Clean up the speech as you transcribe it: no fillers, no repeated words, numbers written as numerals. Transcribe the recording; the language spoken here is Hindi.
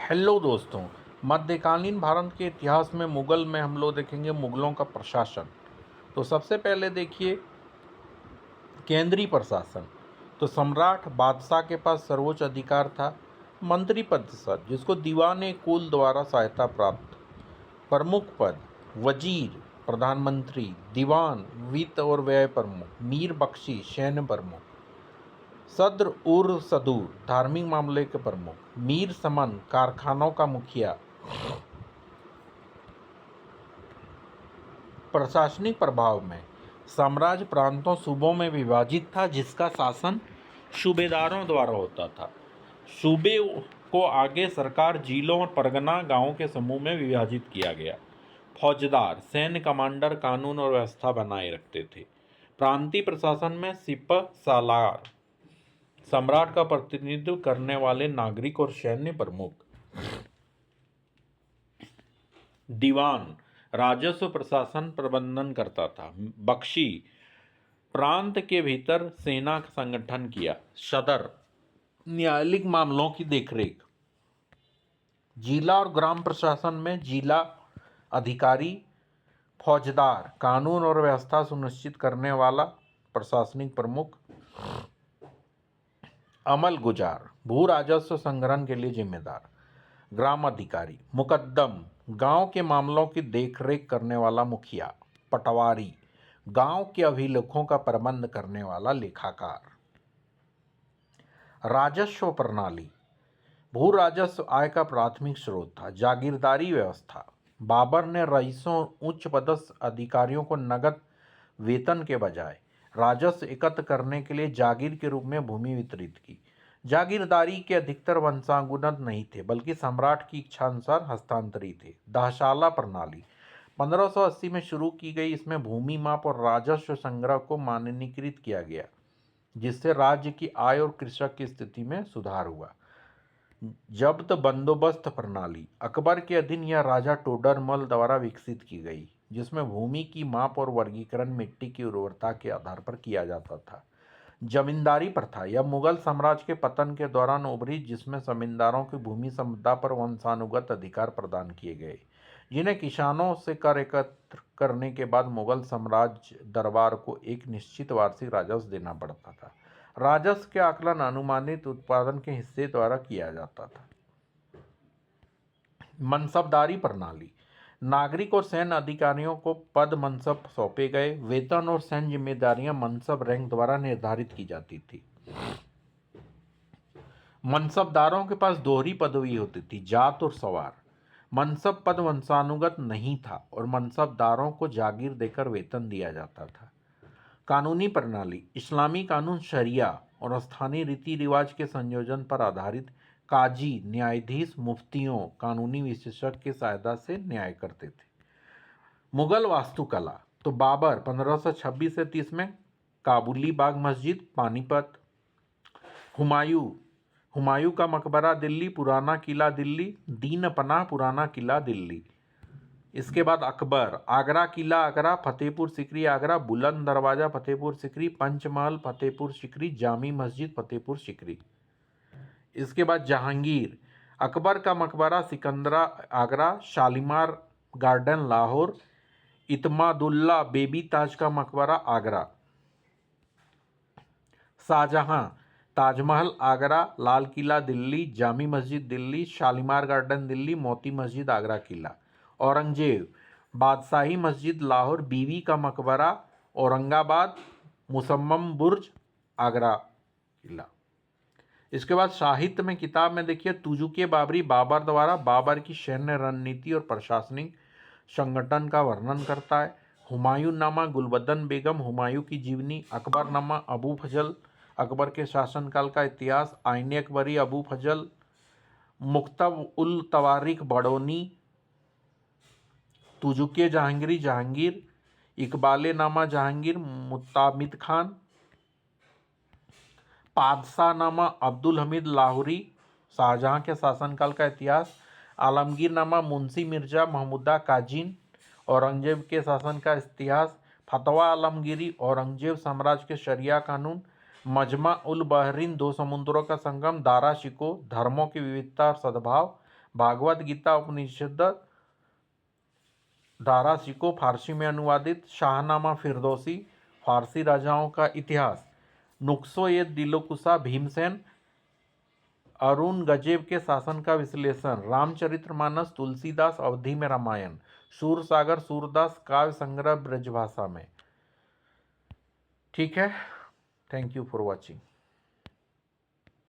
हेलो दोस्तों। मध्यकालीन भारत के इतिहास में मुगल में हम लोग देखेंगे मुगलों का प्रशासन। तो सबसे पहले देखिए केंद्रीय प्रशासन। तो सम्राट बादशाह के पास सर्वोच्च अधिकार था। मंत्री परिषद जिसको दीवान कुल द्वारा सहायता प्राप्त। प्रमुख पद वजीर प्रधानमंत्री, दीवान वित्त और व्यय प्रमुख, मीर बख्शी सैन्य प्रमुख, सद्र उर सदूर धार्मिक मामले के प्रमुख, मीर समन कारखानों का मुखिया। प्रशासनिक प्रभाव में साम्राज्य प्रांतों सूबों में विभाजित था जिसका शासन सूबेदारों द्वारा होता था। सूबे को आगे सरकार जिलों और परगना गांवों के समूह में विभाजित किया गया। फौजदार सैन्य कमांडर कानून और व्यवस्था बनाए रखते थे। प्रांतीय प्रशासन में सिपह सालार सम्राट का प्रतिनिधित्व करने वाले नागरिक और सैन्य प्रमुख। दीवान राजस्व प्रशासन प्रबंधन करता था। बख्शी प्रांत के भीतर सेना का संगठन किया। सदर न्यायालयिक मामलों की देखरेख। जिला और ग्राम प्रशासन में जिला अधिकारी, फौजदार कानून और व्यवस्था सुनिश्चित करने वाला प्रशासनिक प्रमुख। अमल गुजार भू राजस्व संग्रहण के लिए जिम्मेदार। ग्राम अधिकारी मुकद्दम गांव के मामलों की देखरेख करने वाला मुखिया। पटवारी गांव के अभिलेखों का प्रबंध करने वाला लेखाकार। राजस्व प्रणाली भू राजस्व आय का प्राथमिक स्रोत था। जागीरदारी व्यवस्था बाबर ने रईसों उच्च पदस्थ अधिकारियों को नगद वेतन के बजाय राजस्व एकत्र करने के लिए जागीर के रूप में भूमि वितरित की। जागीरदारी के अधिकतर वंशानुगत नहीं थे बल्कि सम्राट की इच्छानुसार हस्तांतरित थे। दाहशाला प्रणाली 1580 में शुरू की गई। इसमें भूमि माप और राजस्व संग्रह को मानकीकृत किया गया जिससे राज्य की आय और कृषक की स्थिति में सुधार हुआ। जब्त बंदोबस्त प्रणाली अकबर के अधीन यह राजा टोडरमल द्वारा विकसित की गई जिसमें भूमि की माप और वर्गीकरण मिट्टी की उर्वरता के आधार पर किया जाता था। जमींदारी प्रथा यह मुगल साम्राज्य के पतन के दौरान उभरी जिसमें जमींदारों की भूमि संपदा पर वंशानुगत अधिकार प्रदान किए गए जिन्हें किसानों से कर एकत्र करने के बाद मुगल साम्राज्य दरबार को एक निश्चित वार्षिक राजस्व देना पड़ता था। राजस्व के आकलन अनुमानित उत्पादन के हिस्से द्वारा किया जाता था। मनसबदारी प्रणाली नागरिक और सैन्य अधिकारियों को पद मनसब सौंपे गए। वेतन और सैन्य जिम्मेदारियां मनसब रैंक द्वारा निर्धारित की जाती थी। मनसबदारों के पास दोहरी पदवी होती थी, जात और सवार। मनसब पद वंशानुगत नहीं था और मनसबदारों को जागीर देकर वेतन दिया जाता था। कानूनी प्रणाली इस्लामी कानून शरिया और स्थानीय रीति रिवाज के संयोजन पर आधारित। काजी न्यायाधीश मुफ्तियों कानूनी विशेषज्ञ की सहायता से न्याय करते थे। मुगल वास्तुकला तो बाबर 1526 से 30 में काबुली बाग मस्जिद पानीपत। हुमायूं का मकबरा दिल्ली, पुराना किला दिल्ली, दीन पनाह पुराना किला दिल्ली। इसके बाद अकबर आगरा किला आगरा, फतेहपुर सिकरी आगरा, बुलंद दरवाजा फतेहपुर सिकरी, पंचमहल फतेहपुर सिकरी, जामी मस्जिद फतेहपुर सिकरी। इसके बाद जहांगीर अकबर का मकबरा सिकंदरा आगरा, शालीमार गार्डन लाहौर, इतमादुल्ला बेबी ताज का मकबरा आगरा। शाहजहां ताजमहल आगरा, लाल किला दिल्ली, जामी मस्जिद दिल्ली, शालीमार गार्डन दिल्ली, मोती मस्जिद आगरा किला। औरंगजेब बादशाही मस्जिद लाहौर, बीवी का मकबरा औरंगाबाद, मुसम्मम बुर्ज आगरा किला। इसके बाद साहित्य में किताब में देखिए तुजुके बाबरी बाबर द्वारा बाबर की सैन्य रणनीति और प्रशासनिक संगठन का वर्णन करता है। हुमायूं नामा गुलबदन बेगम हुमायूं की जीवनी, अकबर नामा अबू फजल अकबर के शासनकाल का इतिहास, आईने अकबरी अबू फजल, मुक्तब उल तवारिख बड़ौनी, तुजुके जहांगीरी जहांगीर, इकबाले नामा जहांगीर मुत्तामिद खान, पादशाह नामा अब्दुल हमीद लाहौरी शाहजहां के शासनकाल का इतिहास, आलमगीर नामा मुंशी मिर्जा महमूदा काजीन औरंगजेब के शासन का इतिहास, फतवा आलमगीरी औरंगजेब साम्राज्य के शरिया कानून, मजमा उल बहरीन दो समुद्रों का संगम, दारा शिको धर्मों की विविधता और सद्भाव, भागवत गीता उपनिषद दारा शिको फारसी में अनुवादित, शाहनामा फिरदौसी फारसी राजाओं का इतिहास, नुक्सो ये दिलोकुशा भीमसेन, अरुण गजेब के शासन का विश्लेषण, रामचरितमानस तुलसीदास अवधि में रामायण, सूरसागर सूरदास काव्य संग्रह ब्रजभाषा में। ठीक है, थैंक यू फॉर वॉचिंग।